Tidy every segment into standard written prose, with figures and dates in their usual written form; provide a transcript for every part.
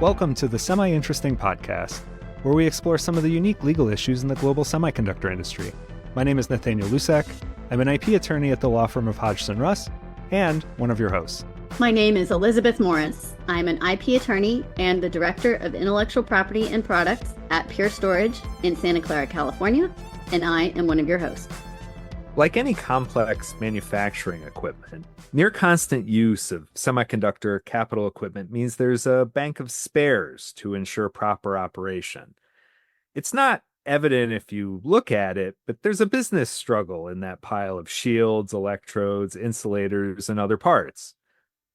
Welcome to the Semi-Interesting Podcast, where we explore some of the unique legal issues in the global semiconductor industry. My name is Nathaniel Lusak. I'm an IP attorney at the law firm of Hodgson Russ, and one of your hosts. My name is Elizabeth Morris. I'm an IP attorney and the Director of Intellectual Property and Products at Pure Storage in Santa Clara, California, and I am one of your hosts. Like any complex manufacturing equipment, near constant use of semiconductor capital equipment means there's a bank of spares to ensure proper operation. It's not evident if you look at it, but there's a business struggle in that pile of shields, electrodes, insulators, and other parts.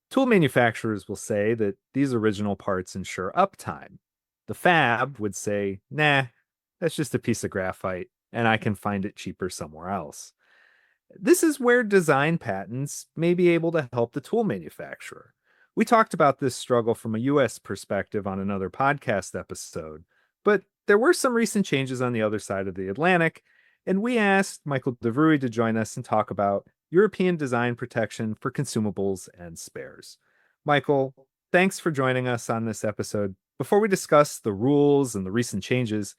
Tool manufacturers will say that these original parts ensure uptime. The fab would say, nah, that's just a piece of graphite, and I can find it cheaper somewhere else. This is where design patents may be able to help the tool manufacturer. We talked about this struggle from a U.S. perspective on another podcast episode, but there were some recent changes on the other side of the Atlantic, and we asked Michael DeVruy to join us and talk about European design protection for consumables and spares. Michael, thanks for joining us on this episode. Before we discuss the rules and the recent changes,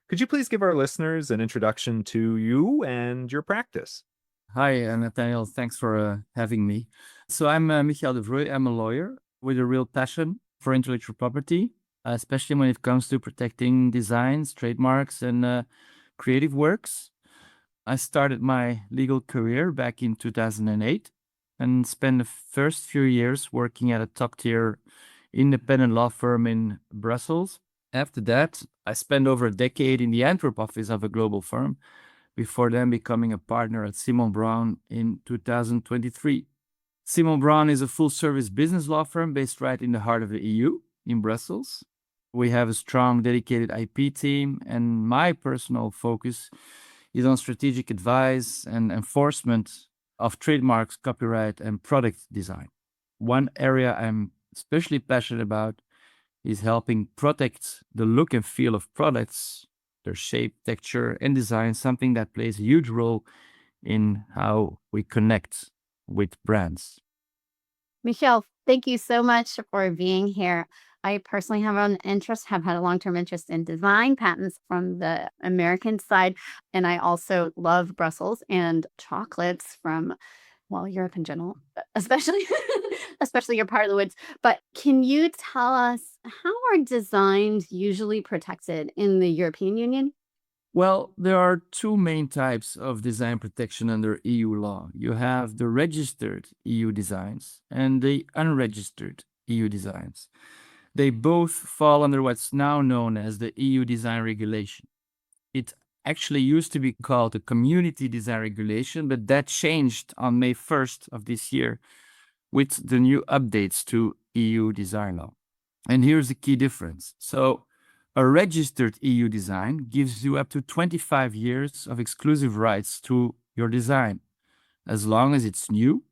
could you please give our listeners an introduction to you and your practice? Hi, Nathaniel. Thanks for having me. So I'm Michael de Vrooy. I'm a lawyer with a real passion for intellectual property, especially when it comes to protecting designs, trademarks, and creative works. I started my legal career back in 2008 and spent the first few years working at a top-tier independent law firm in Brussels. After that, I spent over a decade in the Antwerp office of a global firm, before then becoming a partner at Simon Brown in 2023. Simon Brown is a full-service business law firm based right in the heart of the EU, in Brussels. We have a strong, dedicated IP team, and my personal focus is on strategic advice and enforcement of trademarks, copyright, and product design. One area I'm especially passionate about is helping protect the look and feel of products, their shape, texture, and design, something that plays a huge role in how we connect with brands. Michelle, thank you so much for being here. I personally have had a long-term interest in design patents from the American side, and I also love Brussels and chocolates from, Europe in general, especially especially your part of the woods. But can you tell us, how are designs usually protected in the European Union? Well, there are two main types of design protection under EU law. You have the registered EU designs and the unregistered EU designs. They both fall under what's now known as the EU Design Regulation. It actually used to be called the Community Design Regulation, but that changed on May 1st of this year with the new updates to EU design law. And here's the key difference. So a registered EU design gives you up to 25 years of exclusive rights to your design, as long as it's new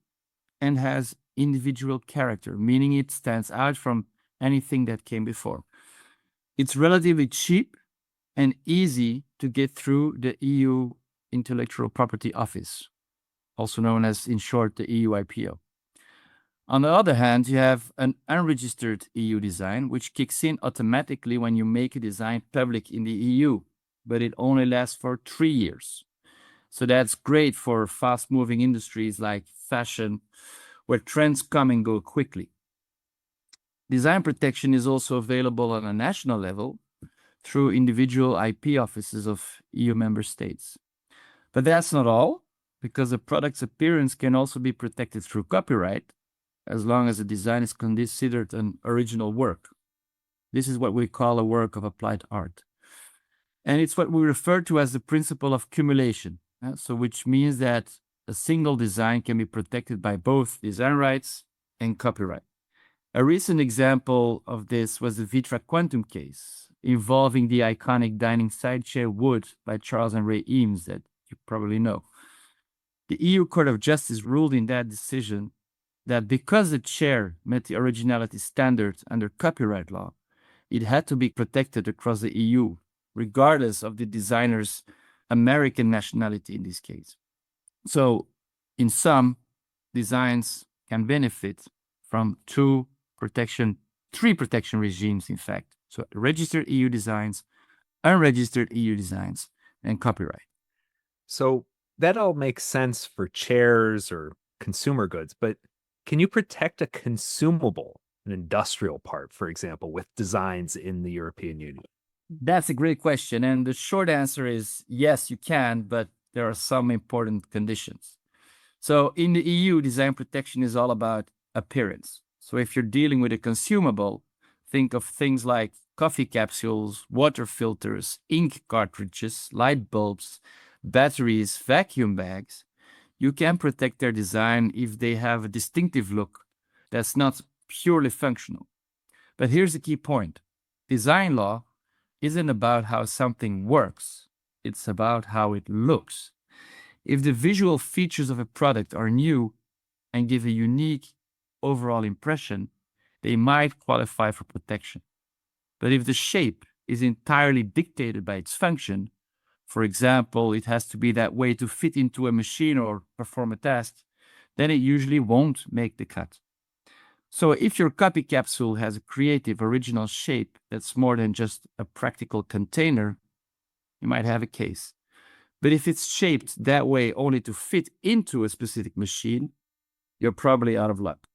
and has individual character, meaning it stands out from anything that came before. It's relatively cheap and easy to get through the EU Intellectual Property Office, also known as, in short, the EU IPO. On the other hand, you have an unregistered EU design, which kicks in automatically when you make a design public in the EU, but it only lasts for 3 years. So that's great for fast-moving industries like fashion, where trends come and go quickly. Design protection is also available on a national level through individual IP offices of EU member states. But that's not all, because a product's appearance can also be protected through copyright, as long as the design is considered an original work. This is what we call a work of applied art. And it's what we refer to as the principle of cumulation, which means that a single design can be protected by both design rights and copyright. A recent example of this was the Vitra Quantum case, involving the iconic dining side chair wood by Charles and Ray Eames that you probably know. The EU Court of Justice ruled in that decision that because the chair met the originality standard under copyright law, it had to be protected across the EU, regardless of the designer's American nationality in this case. So, in sum, designs can benefit from two protection three protection regimes, in fact. So registered EU designs, unregistered EU designs, and copyright. So that all makes sense for chairs or consumer goods, but can you protect a consumable, an industrial part, for example, with designs in the European Union? That's a great question. And the short answer is yes, you can, but there are some important conditions. So in the EU, design protection is all about appearance. So if you're dealing with a consumable, think of things like coffee capsules, water filters, ink cartridges, light bulbs, batteries, vacuum bags. You can protect their design if they have a distinctive look that's not purely functional. But here's the key point. Design law isn't about how something works. It's about how it looks. If the visual features of a product are new and give a unique overall impression, they might qualify for protection. But if the shape is entirely dictated by its function, for example, it has to be that way to fit into a machine or perform a task, then it usually won't make the cut. So if your coffee capsule has a creative, original shape that's more than just a practical container, you might have a case. But if it's shaped that way only to fit into a specific machine, you're probably out of luck.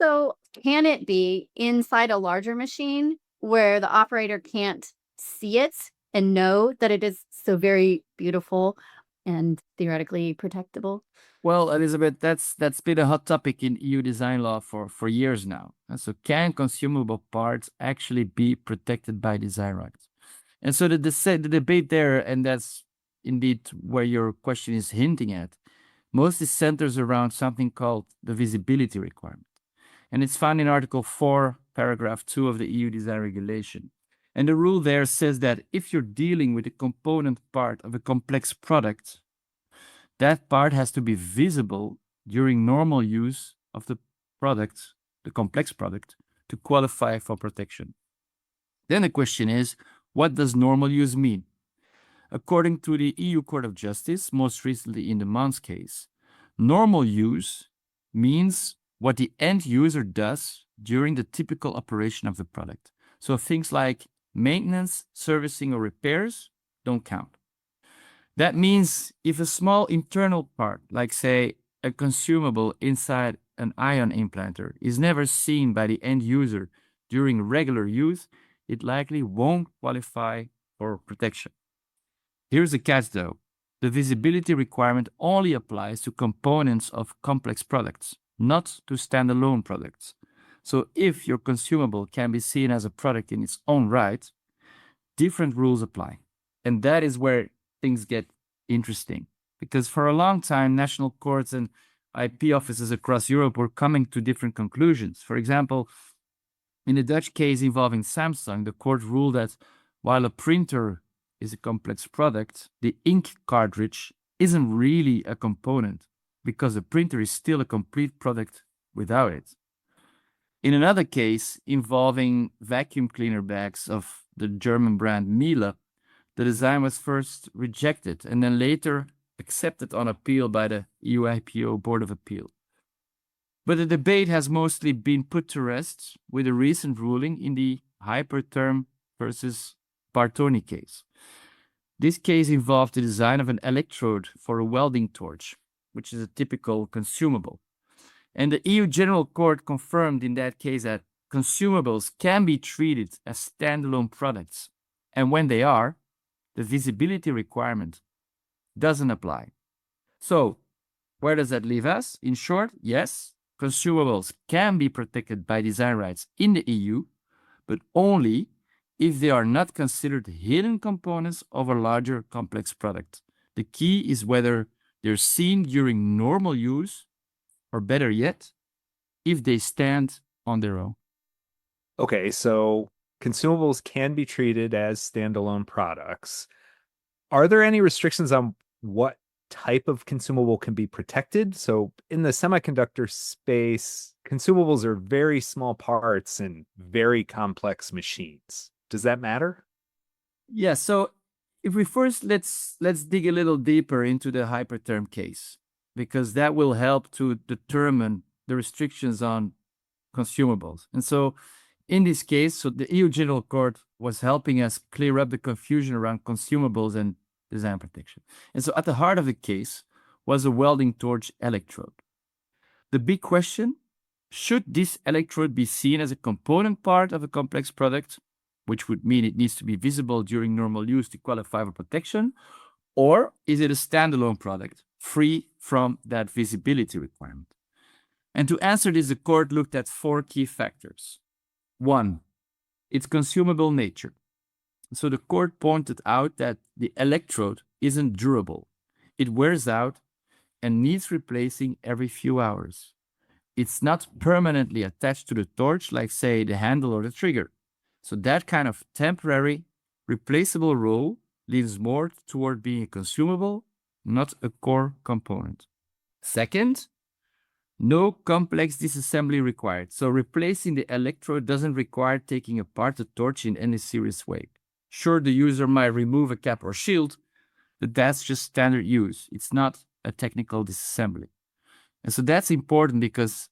So can it be inside a larger machine where the operator can't see it and know that it is so very beautiful and theoretically protectable? Well, Elizabeth, that's been a hot topic in EU design law for years now. And so can consumable parts actually be protected by design rights? And so the debate there, and that's indeed where your question is hinting at, mostly centers around something called the visibility requirement. And it's found in Article 4, Paragraph 2 of the EU design regulation. And the rule there says that if you're dealing with a component part of a complex product, that part has to be visible during normal use of the product, the complex product, to qualify for protection. Then the question is, what does normal use mean? According to the EU Court of Justice, most recently in the Mons case, normal use means what the end user does during the typical operation of the product. So things like maintenance, servicing, or repairs don't count. That means if a small internal part, like say a consumable inside an ion implanter, is never seen by the end user during regular use, it likely won't qualify for protection. Here's the catch though. The visibility requirement only applies to components of complex products, not to standalone products. So if your consumable can be seen as a product in its own right, different rules apply. And that is where things get interesting. Because for a long time, national courts and IP offices across Europe were coming to different conclusions. For example, in the Dutch case involving Samsung, the court ruled that while a printer is a complex product, the ink cartridge isn't really a component because the printer is still a complete product without it. In another case involving vacuum cleaner bags of the German brand Miele, the design was first rejected and then later accepted on appeal by the EU IPO Board of Appeal. But the debate has mostly been put to rest with a recent ruling in the Hypertherm versus Bartoni case. This case involved the design of an electrode for a welding torch, which is a typical consumable. And the EU General Court confirmed in that case that consumables can be treated as standalone products. And when they are, the visibility requirement doesn't apply. So, where does that leave us? In short, yes, consumables can be protected by design rights in the EU, but only if they are not considered hidden components of a larger complex product. The key is whether they're seen during normal use, or better yet, if they stand on their own. Okay, so consumables can be treated as standalone products. Are there any restrictions on what type of consumable can be protected? So in the semiconductor space, consumables are very small parts in very complex machines. Does that matter? Yeah, so if we first let's dig a little deeper into the Hypertherm case, because that will help to determine the restrictions on consumables. And so In this case, so the EU General Court was helping us clear up the confusion around consumables and design protection. And so at the heart of the case was a welding torch electrode. The big question, should this electrode be seen as a component part of a complex product, which would mean it needs to be visible during normal use to qualify for protection, or is it a standalone product, free from that visibility requirement? And to answer this, the court looked at 4 key factors. 1, its consumable nature. So the court pointed out that the electrode isn't durable. It wears out and needs replacing every few hours. It's not permanently attached to the torch like, say, the handle or the trigger. So that kind of temporary, replaceable role leans more toward being a consumable, not a core component. Second, no complex disassembly required. So replacing the electrode doesn't require taking apart the torch in any serious way. Sure, the user might remove a cap or shield, but that's just standard use. It's not a technical disassembly. And so that's important because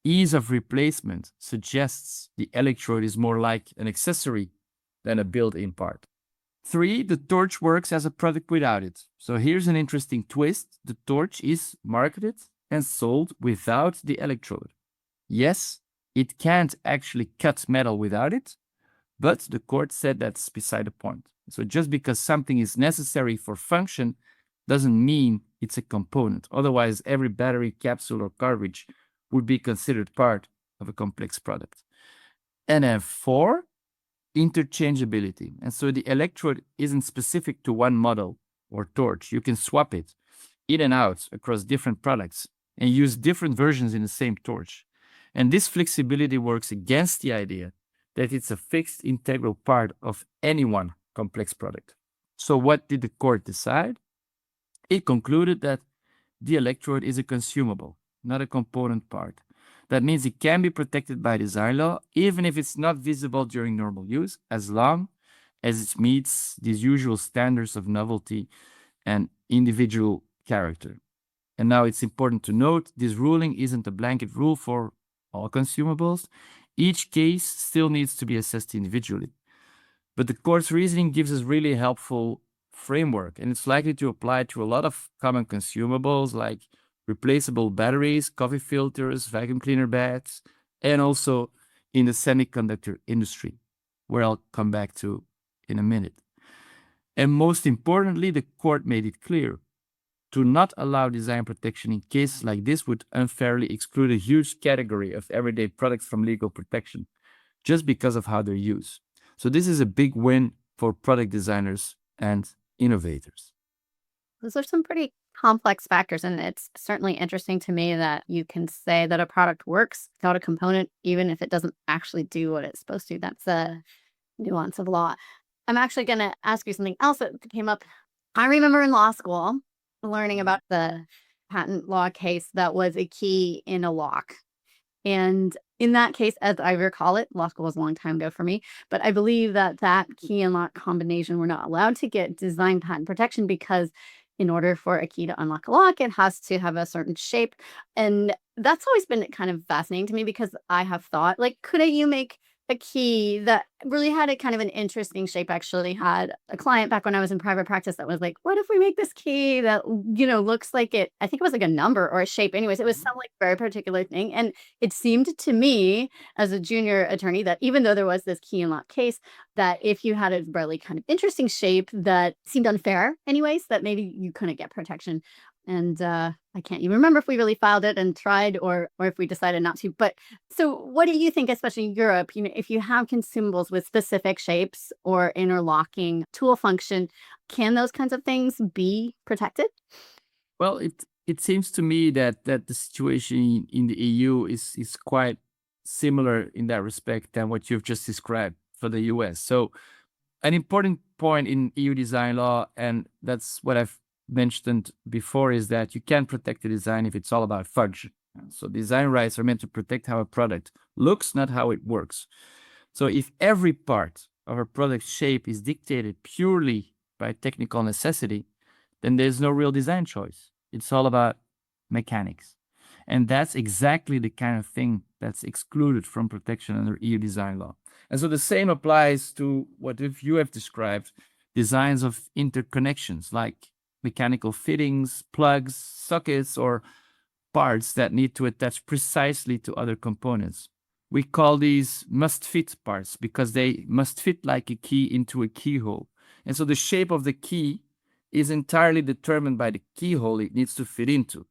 ease of replacement suggests the electrode is more like an accessory than a built-in part. 3, the torch works as a product without it. So here's an interesting twist. The torch is marketed and sold without the electrode. Yes, it can't actually cut metal without it, but the court said that's beside the point. So just because something is necessary for function doesn't mean it's a component. Otherwise, every battery, capsule, or cartridge would be considered part of a complex product. And then 4, interchangeability. And so the electrode isn't specific to one model or torch. You can swap it in and out across different products and use different versions in the same torch. And this flexibility works against the idea that it's a fixed integral part of any one complex product. So what did the court decide? It concluded that the electrode is a consumable, not a component part. That means it can be protected by design law, even if it's not visible during normal use, as long as it meets these usual standards of novelty and individual character. And now it's important to note, this ruling isn't a blanket rule for all consumables. Each case still needs to be assessed individually. But the court's reasoning gives us really helpful framework, and it's likely to apply to a lot of common consumables like replaceable batteries, coffee filters, vacuum cleaner bags, and also in the semiconductor industry, where I'll come back to in a minute. And most importantly, the court made it clear to not allow design protection in cases like this would unfairly exclude a huge category of everyday products from legal protection just because of how they're used. So this is a big win for product designers and innovators. Those are some pretty complex factors, and it's certainly interesting to me that you can say that a product works without a component, even if it doesn't actually do what it's supposed to. That's a nuance of law. I'm actually going to ask you something else that came up. I remember in law school learning about the patent law case that was a key in a lock. And in that case, as I recall it, law school was a long time ago for me, but I believe that that key and lock combination were not allowed to get design patent protection because in order for a key to unlock a lock, it has to have a certain shape. And that's always been kind of fascinating to me because I have thought, like, couldn't you make a key that really had a kind of an interesting shape? Actually had a client back when I was in private practice that was like, what if we make this key that, you know, looks like it, I think it was like a number or a shape. Anyways, it was some like very particular thing. And it seemed to me as a junior attorney that even though there was this key and lock case, that if you had a really kind of interesting shape that seemed unfair anyways, that maybe you couldn't get protection. And I can't even remember if we really filed it and tried or if we decided not to. But so what do you think, especially in Europe, you know, if you have consumables with specific shapes or interlocking tool function, can those kinds of things be protected? Well, it seems to me that the situation in the EU is quite similar in that respect than what you've just described for the US. So an important point in EU design law, and that's what I've mentioned before, is that you can't protect the design if it's all about function. So design rights are meant to protect how a product looks, not how it works. So if every part of a product shape is dictated purely by technical necessity, then there's no real design choice. It's all about mechanics. And that's exactly the kind of thing that's excluded from protection under EU design law. And so the same applies to what if you have described designs of interconnections like mechanical fittings, plugs, sockets, or parts that need to attach precisely to other components. We call these must-fit parts because they must fit like a key into a keyhole. And so the shape of the key is entirely determined by the keyhole it needs to fit into.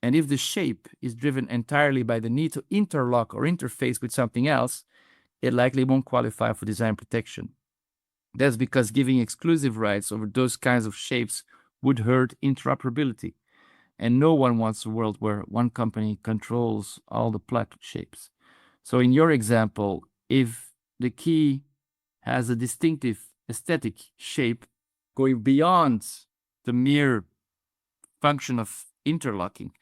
And if the shape is driven entirely by the need to interlock or interface with something else, it likely won't qualify for design protection. That's because giving exclusive rights over those kinds of shapes would hurt interoperability. And no one wants a world where one company controls all the plug shapes. So in your example, if the key has a distinctive aesthetic shape going beyond the mere function of interlocking,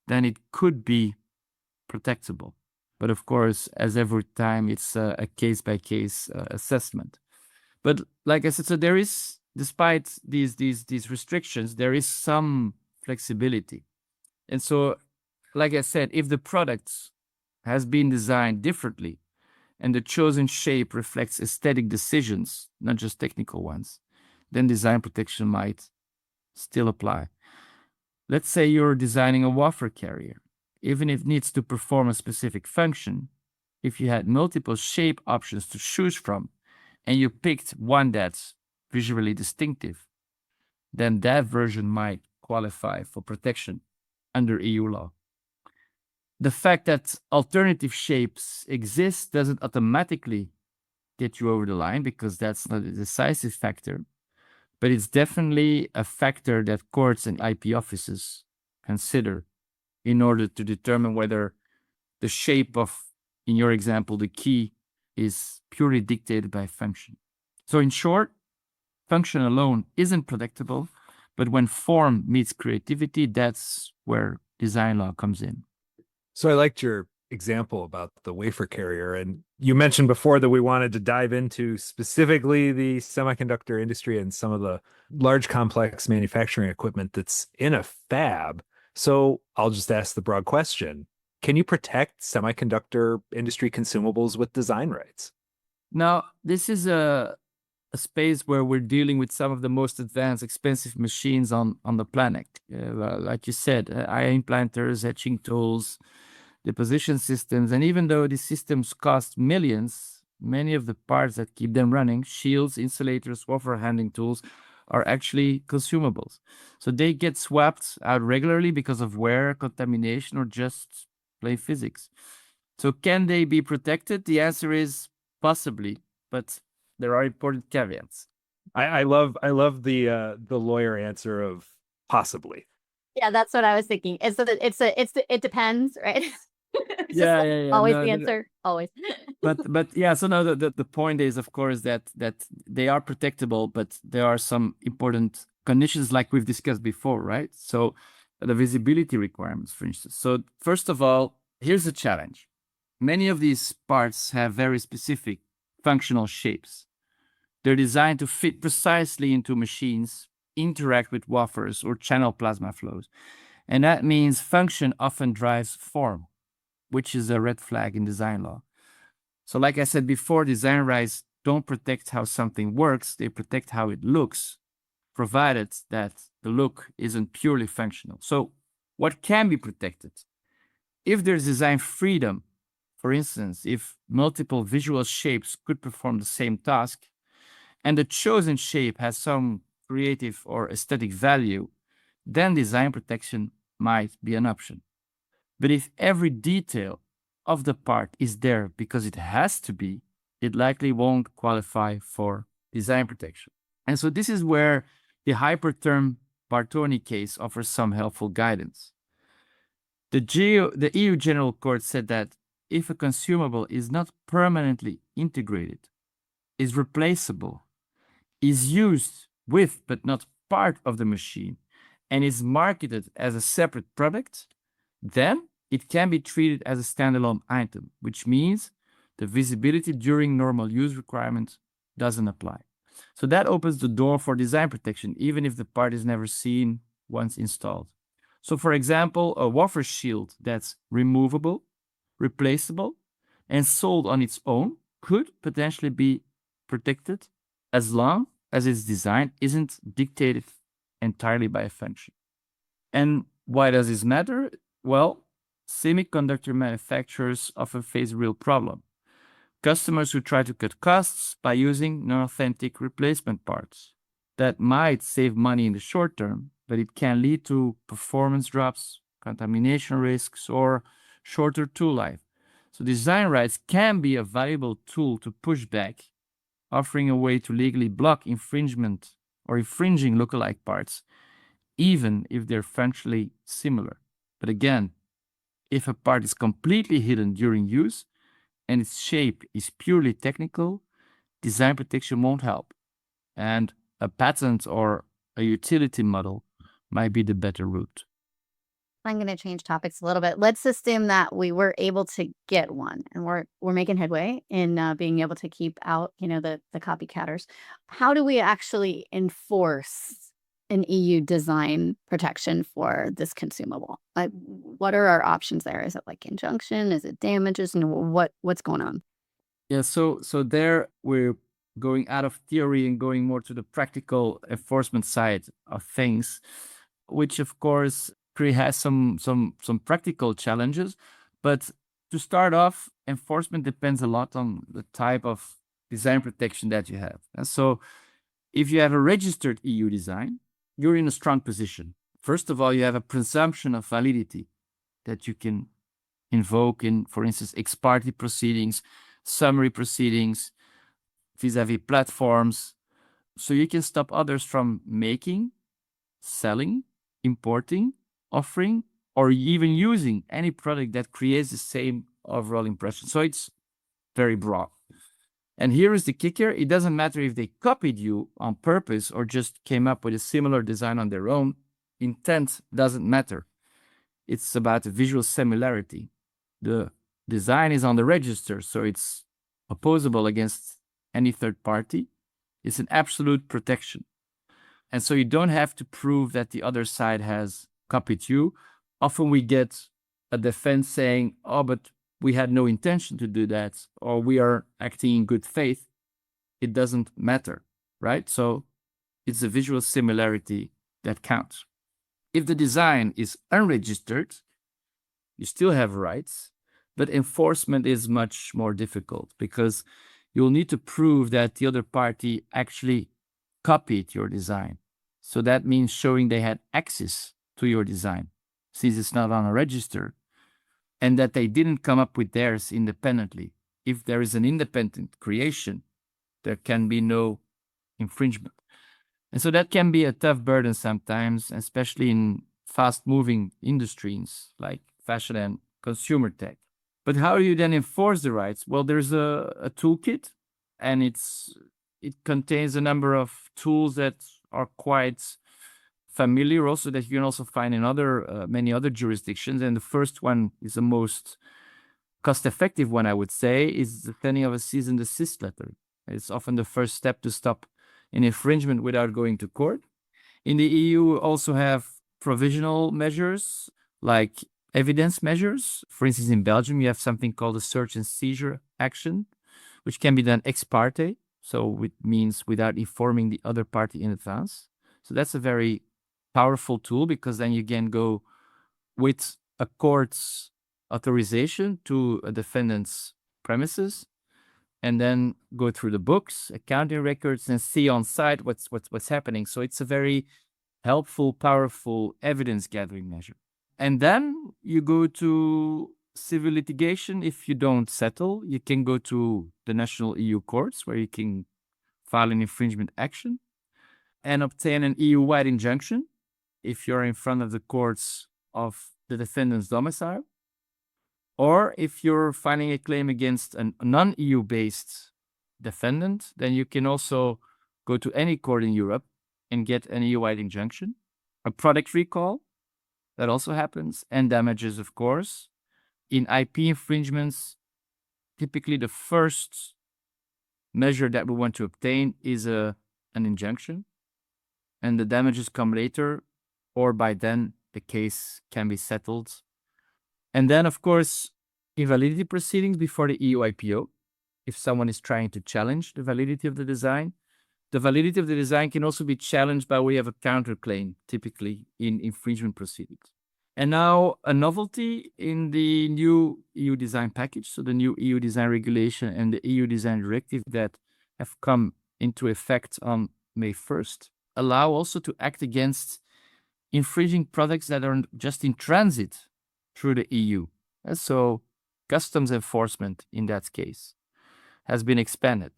then it could be protectable. But of course, as every time, it's a case-by-case assessment. But like I said, so there is, despite these restrictions, there is some flexibility. And so, like I said, if the product has been designed differently and the chosen shape reflects aesthetic decisions, not just technical ones, then design protection might still apply. Let's say you're designing a wafer carrier. Even if it needs to perform a specific function, if you had multiple shape options to choose from, and you picked one that's visually distinctive, then that version might qualify for protection under EU law. The fact that alternative shapes exist doesn't automatically get you over the line because that's not a decisive factor, but it's definitely a factor that courts and IP offices consider in order to determine whether the shape of, in your example, the key is purely dictated by function. So in short, function alone isn't protectable, but when form meets creativity, that's where design law comes in. So I liked your example about the wafer carrier. And you mentioned before that we wanted to dive into specifically the semiconductor industry and some of the large complex manufacturing equipment that's in a fab. So I'll just ask the broad question. Can you protect semiconductor industry consumables with design rights? Now, this is a space where we're dealing with some of the most advanced, expensive machines on the planet. Like you said, ion implanters, etching tools, deposition systems, and even though these systems cost millions, many of the parts that keep them running, shields, insulators, wafer handling tools, are actually consumables. So they get swapped out regularly because of wear, contamination, or just plain physics. So can they be protected? The answer is possibly, but there are important caveats. I love the lawyer answer of possibly. Yeah, that's what I was thinking. It depends, right? It's just Yeah. always No, the answer, always. but yeah, so no, the point is, of course, that they are protectable, but there are some important conditions like we've discussed before, right? So the visibility requirements, for instance. So first of all, here's the challenge. Many of these parts have very specific functional shapes. They're designed to fit precisely into machines, interact with wafers, or channel plasma flows. And that means function often drives form, which is a red flag in design law. So like I said before, design rights don't protect how something works, they protect how it looks, provided that the look isn't purely functional. So what can be protected? If there's design freedom, for instance, if multiple visual shapes could perform the same task, and the chosen shape has some creative or aesthetic value, then design protection might be an option. But if every detail of the part is there because it has to be, it likely won't qualify for design protection. And so this is where the hyperterm Bartoni case offers some helpful guidance. The EU General Court said that if a consumable is not permanently integrated, is replaceable, is used with but not part of the machine, and is marketed as a separate product, then it can be treated as a standalone item, which means the visibility during normal use requirement doesn't apply. So that opens the door for design protection, even if the part is never seen once installed. So, for example, a wafer shield that's removable, replaceable, and sold on its own could potentially be protected as long as its design isn't dictated entirely by a function. And why does this matter? Well, semiconductor manufacturers often face a real problem. Customers who try to cut costs by using non-authentic replacement parts. That might save money in the short term, but it can lead to performance drops, contamination risks, or shorter tool life. So design rights can be a valuable tool to push back, offering a way to legally block infringement or infringing lookalike parts, even if they're functionally similar. But again, if a part is completely hidden during use and its shape is purely technical, design protection won't help. And a patent or a utility model might be the better route. I'm going to change topics a little bit. Let's assume that we were able to get one, and we're making headway in being able to keep out, the copycatters. How do we actually enforce an EU design protection for this consumable? What are our options there? Is it like injunction? Is it damages? And what's going on? Yeah, so there we're going out of theory and going more to the practical enforcement side of things, which of course has some practical challenges. But to start off, enforcement depends a lot on the type of design protection that you have. And so if you have a registered EU design, you're in a strong position. First of all, you have a presumption of validity that you can invoke in, for instance, ex parte proceedings, summary proceedings, vis-a-vis platforms. So you can stop others from making, selling, importing, offering, or even using any product that creates the same overall impression. So it's very broad. And here is the kicker. It doesn't matter if they copied you on purpose or just came up with a similar design on their own. Intent doesn't matter. It's about visual similarity. The design is on the register, so it's opposable against any third party. It's an absolute protection. And so you don't have to prove that the other side has copied you. Often we get a defense saying, oh, but we had no intention to do that, or we are acting in good faith. It doesn't matter, right? So it's the visual similarity that counts. If the design is unregistered, you still have rights, but enforcement is much more difficult because you'll need to prove that the other party actually copied your design. So that means showing they had access to your design, since it's not on a register, and that they didn't come up with theirs independently. If there is an independent creation, there can be no infringement. And so that can be a tough burden sometimes, especially in fast-moving industries like fashion and consumer tech. But how do you then enforce the rights? Well, there's a toolkit, and it contains a number of tools that are quite familiar also, that you can also find in many other jurisdictions. And the first one is the most cost-effective one, I would say, is the sending of a cease and desist letter. It's often the first step to stop an infringement without going to court. In the EU, we also have provisional measures like evidence measures. For instance, in Belgium, you have something called a search and seizure action, which can be done ex parte. So it means without informing the other party in advance. So that's a very powerful tool, because then you can go with a court's authorization to a defendant's premises and then go through the books, accounting records, and see on site what's happening. So it's a very helpful, powerful evidence gathering measure. And then you go to civil litigation. If you don't settle, you can go to the national EU courts, where you can file an infringement action and obtain an EU-wide injunction if you're in front of the courts of the defendant's domicile. Or if you're filing a claim against a non-EU based defendant, then you can also go to any court in Europe and get an EU-wide injunction. A product recall, that also happens, and damages, of course. In IP infringements, typically the first measure that we want to obtain is an injunction, and the damages come later, or by then the case can be settled. And then, of course, invalidity proceedings before the EU IPO. If someone is trying to challenge the validity of the design can also be challenged by way of a counterclaim, typically in infringement proceedings. And now a novelty in the new EU design package, so the new EU design regulation and the EU design directive that have come into effect on May 1st, allow also to act against infringing products that are just in transit through the EU. And so customs enforcement in that case has been expanded.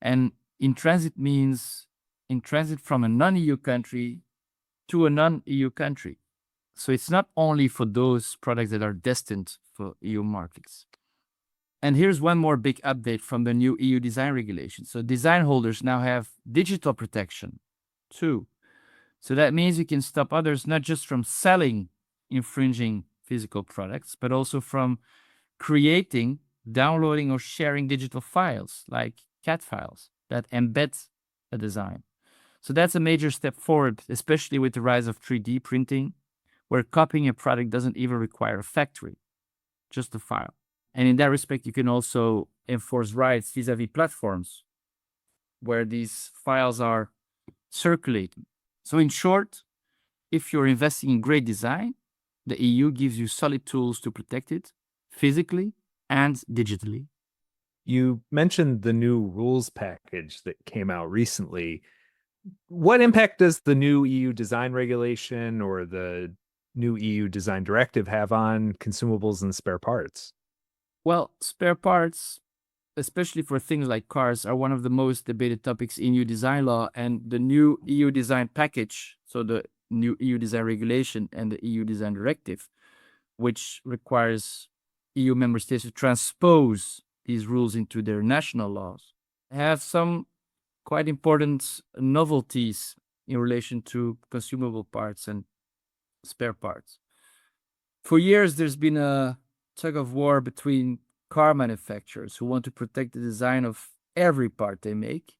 And in transit means in transit from a non-EU country to a non-EU country. So it's not only for those products that are destined for EU markets. And here's one more big update from the new EU design regulation. So design holders now have digital protection too. So that means you can stop others not just from selling infringing physical products, but also from creating, downloading, or sharing digital files like CAD files that embed a design. So that's a major step forward, especially with the rise of 3D printing, where copying a product doesn't even require a factory, just a file. And in that respect, you can also enforce rights vis-a-vis platforms where these files are circulating. So in short, if you're investing in great design, the EU gives you solid tools to protect it physically and digitally. You mentioned the new rules package that came out recently. What impact does the new EU design regulation or the new EU design directive have on consumables and spare parts? Well, spare parts, especially for things like cars, are one of the most debated topics in EU design law, and the new EU design package, so the new EU design regulation and the EU design directive, which requires EU member states to transpose these rules into their national laws, have some quite important novelties in relation to consumable parts and spare parts. For years, there's been a tug of war between car manufacturers who want to protect the design of every part they make,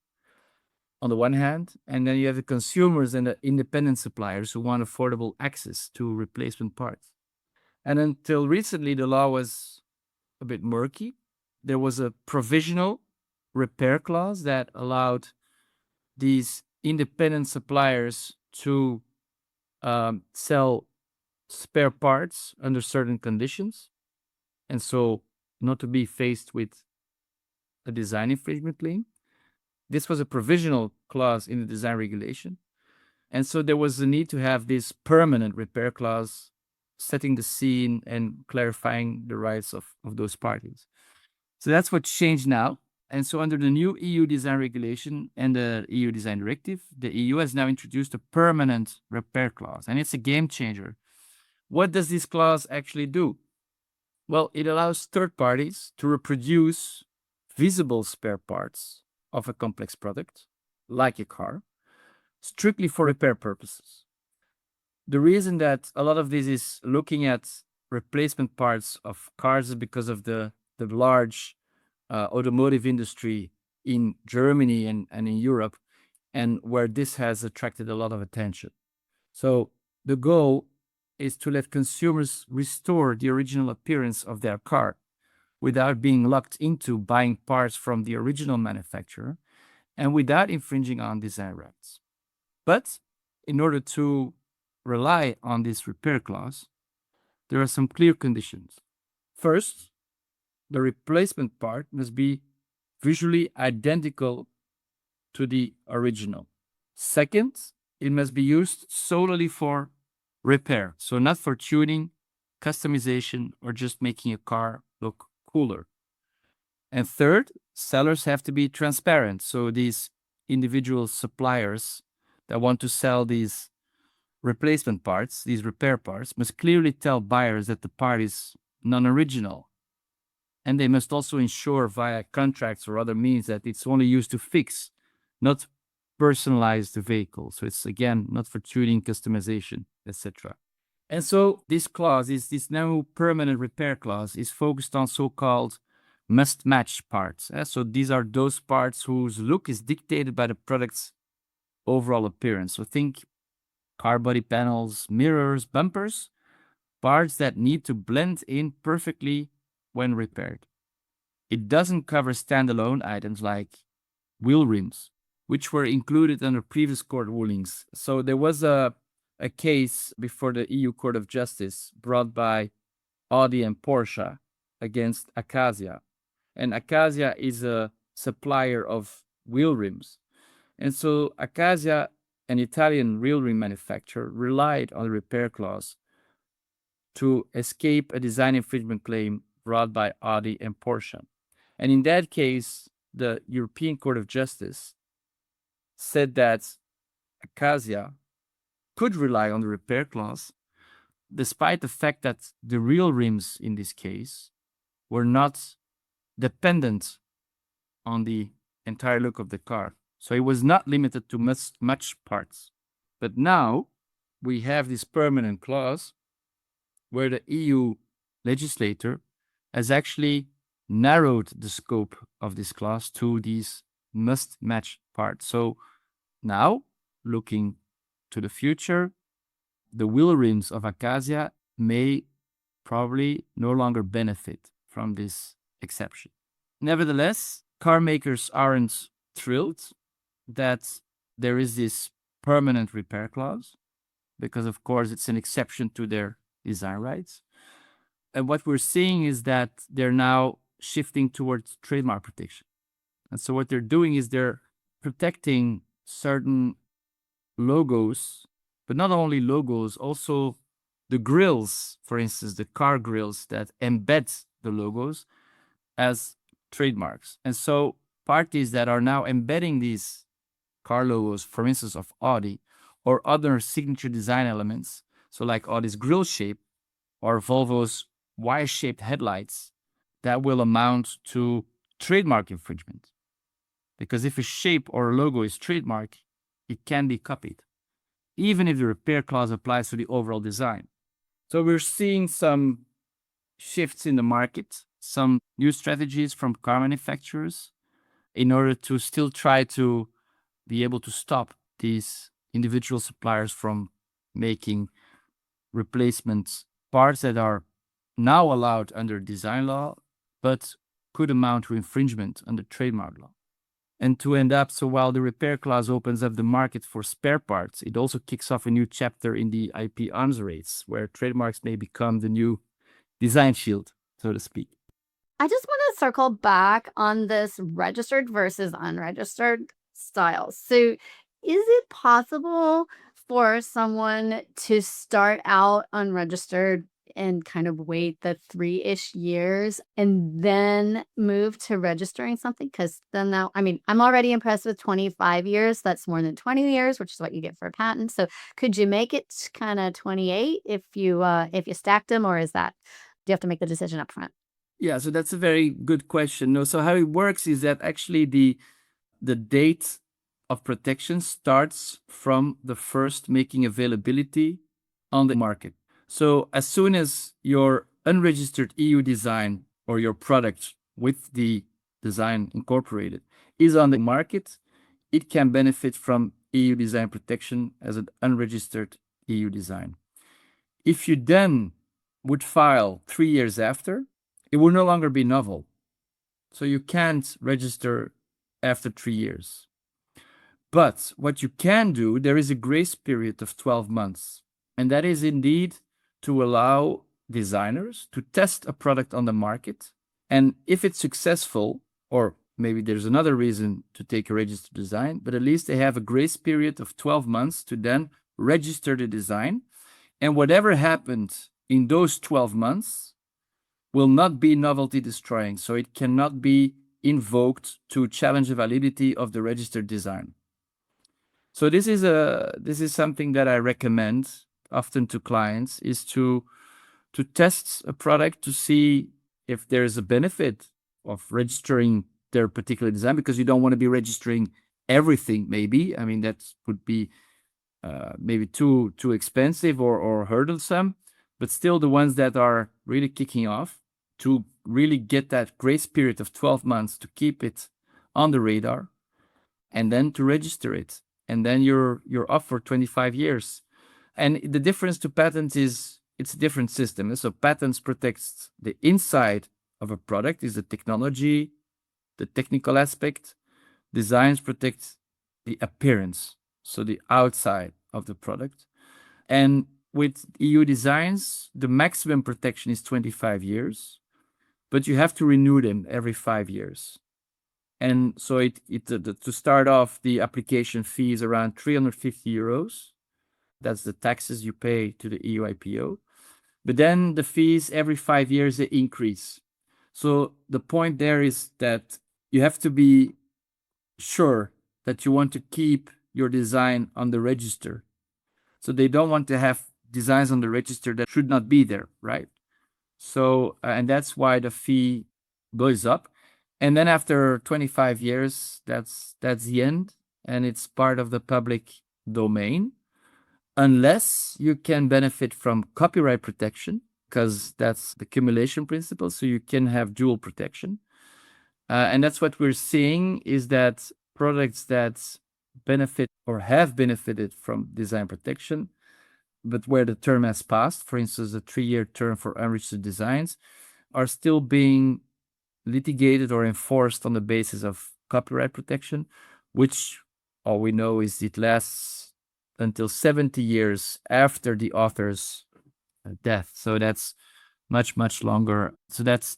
on the one hand, and then you have the consumers and the independent suppliers who want affordable access to replacement parts. And until recently, the law was a bit murky. There was a provisional repair clause that allowed these independent suppliers to sell spare parts under certain conditions, and so not to be faced with a design infringement claim. This was a provisional clause in the design regulation, and so there was a need to have this permanent repair clause setting the scene and clarifying the rights of those parties. So that's what changed now. And so under the new EU design regulation and the EU design directive, the EU has now introduced a permanent repair clause, and it's a game changer. What does this clause actually do? Well, it allows third parties to reproduce visible spare parts of a complex product, like a car, strictly for repair purposes. The reason that a lot of this is looking at replacement parts of cars is because of the large automotive industry in Germany and in Europe, and where this has attracted a lot of attention. So the goal is to let consumers restore the original appearance of their car without being locked into buying parts from the original manufacturer and without infringing on design rights. But in order to rely on this repair clause, there are some clear conditions. First, the replacement part must be visually identical to the original. Second, it must be used solely for repair, so not for tuning, customization, or just making a car look cooler. And third, sellers have to be transparent, so these individual suppliers that want to sell these replacement parts, these repair parts, must clearly tell buyers that the part is non-original. And they must also ensure via contracts or other means that it's only used to fix, not personalize the vehicle. So it's, again, not for tuning, customization, etc. And so this clause, this now permanent repair clause, is focused on so-called must-match parts. So these are those parts whose look is dictated by the product's overall appearance. So think car body panels, mirrors, bumpers, parts that need to blend in perfectly when repaired. It doesn't cover standalone items like wheel rims, which were included under previous court rulings. So there was a case before the EU Court of Justice brought by Audi and Porsche against Acasia. And Acasia is a supplier of wheel rims. And so Acasia, an Italian wheel rim manufacturer, relied on the repair clause to escape a design infringement claim brought by Audi and Porsche. And in that case, the European Court of Justice said that Acasia could rely on the repair clause, despite the fact that the real rims in this case were not dependent on the entire look of the car. So it was not limited to much parts. But now we have this permanent clause where the EU legislator has actually narrowed the scope of this clause to these must-match parts. So now, looking to the future, the wheel rims of Acasia may probably no longer benefit from this exception. Nevertheless, car makers aren't thrilled that there is this permanent repair clause, because of course it's an exception to their design rights. And what we're seeing is that they're now shifting towards trademark protection. And so what they're doing is they're protecting certain logos, but not only logos, also the grills, for instance, the car grills that embed the logos as trademarks. And so parties that are now embedding these car logos, for instance, of Audi or other signature design elements, so like Audi's grille shape or Volvo's Y-shaped headlights, that will amount to trademark infringement. Because if a shape or a logo is trademark, it can be copied, even if the repair clause applies to the overall design. So we're seeing some shifts in the market, some new strategies from car manufacturers in order to still try to be able to stop these individual suppliers from making replacement parts that are now allowed under design law, but could amount to infringement under trademark law. And to end up, so while the repair clause opens up the market for spare parts, it also kicks off a new chapter in the IP arms race, where trademarks may become the new design shield, so to speak. I just want to circle back on this registered versus unregistered styles. So is it possible for someone to start out unregistered and kind of wait the 3-ish years and then move to registering something? Because then now, I mean, I'm already impressed with 25 years. That's more than 20 years, which is what you get for a patent. So could you make it kind of 28 if you stacked them, or is that, do you have to make the decision up front? Yeah, so that's a very good question. No, so how it works is that actually the date of protection starts from the first making availability on the market. So as soon as your unregistered EU design or your product with the design incorporated is on the market, it can benefit from EU design protection as an unregistered EU design. If you then would file 3 years after, it will no longer be novel. So you can't register after 3 years. But what you can do, there is a grace period of 12 months. And that is indeed to allow designers to test a product on the market. And if it's successful, or maybe there's another reason to take a registered design, but at least they have a grace period of 12 months to then register the design. And whatever happened in those 12 months will not be novelty destroying. So it cannot be invoked to challenge the validity of the registered design. So this is something that I recommend often to clients, is to test a product to see if there is a benefit of registering their particular design, because you don't want to be registering everything. Maybe, I mean, that would be maybe too expensive or hurdlesome, but still the ones that are really kicking off, to really get that grace period of 12 months to keep it on the radar, and then to register it. And then you're off for 25 years. And the difference to patents is it's a different system. So patents protects the inside of a product, is the technology, the technical aspect. Designs protect the appearance, so the outside of the product. And with EU designs, the maximum protection is 25 years, but you have to renew them every 5 years. And so to start off, the application fee is around 350 euros. That's the taxes you pay to the EU IPO. But then the fees every 5 years, they increase. So the point there is that you have to be sure that you want to keep your design on the register. So they don't want to have designs on the register that should not be there, right? So, and that's why the fee goes up. And then after 25 years, that's the end, and it's part of the public domain, unless you can benefit from copyright protection, because that's the accumulation principle. So you can have dual protection. And that's what we're seeing, is that products that benefit or have benefited from design protection, but where the term has passed, for instance, a 3-year term for unregistered designs, are still being litigated or enforced on the basis of copyright protection, which all we know is it lasts until 70 years after the author's death. So that's much longer. So that's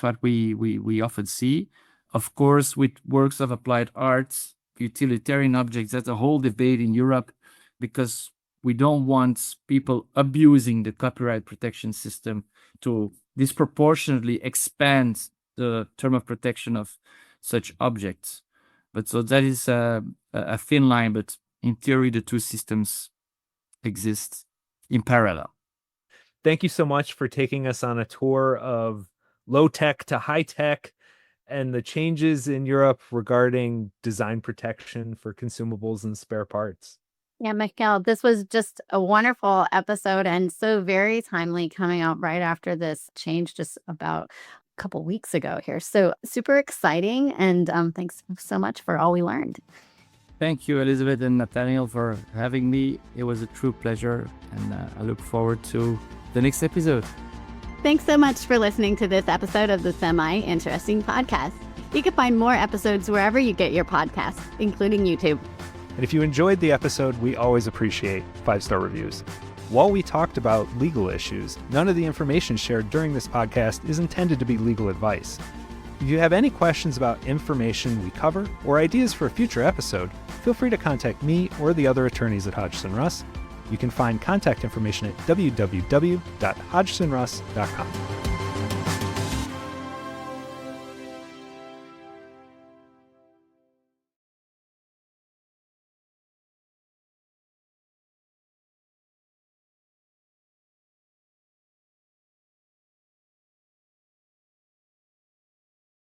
what we often see. Of course, with works of applied arts, utilitarian objects, that's a whole debate in Europe, because we don't want people abusing the copyright protection system to disproportionately expand the term of protection of such objects. But so that is a thin line, but in theory, the two systems exist in parallel. Thank you so much for taking us on a tour of low tech to high tech and the changes in Europe regarding design protection for consumables and spare parts. Yeah, Michael, this was just a wonderful episode and so very timely, coming out right after this change just about a couple weeks ago here. So super exciting. And thanks so much for all we learned. Thank you, Elizabeth and Nathaniel, for having me. It was a true pleasure, and I look forward to the next episode. Thanks so much for listening to this episode of the Semi Interesting Podcast. You can find more episodes wherever you get your podcasts, including YouTube. And if you enjoyed the episode, we always appreciate 5-star reviews. While we talked about legal issues, none of the information shared during this podcast is intended to be legal advice. If you have any questions about information we cover or ideas for a future episode, feel free to contact me or the other attorneys at Hodgson Russ. You can find contact information at www.hodgsonruss.com.